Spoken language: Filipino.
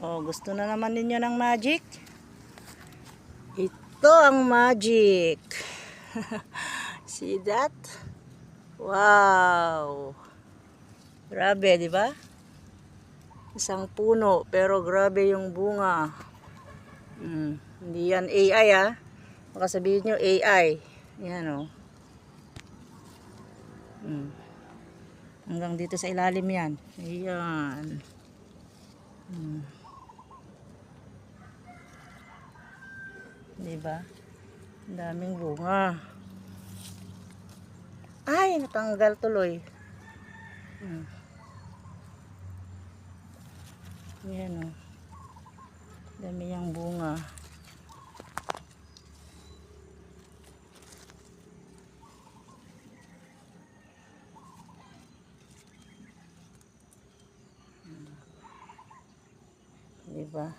Oh, gusto na naman ninyo ng magic? Ito ang magic. See that? Wow. Grabe, di ba? Isang puno, pero grabe yung bunga. Hindi yan AI ah. Baka sabihin nyo AI. Yan o. Hanggang dito sa ilalim yan. Ayan. Diba? Ang daming bunga. Ay, natanggal tuloy. Ayan o. Dami yung bunga. Diba?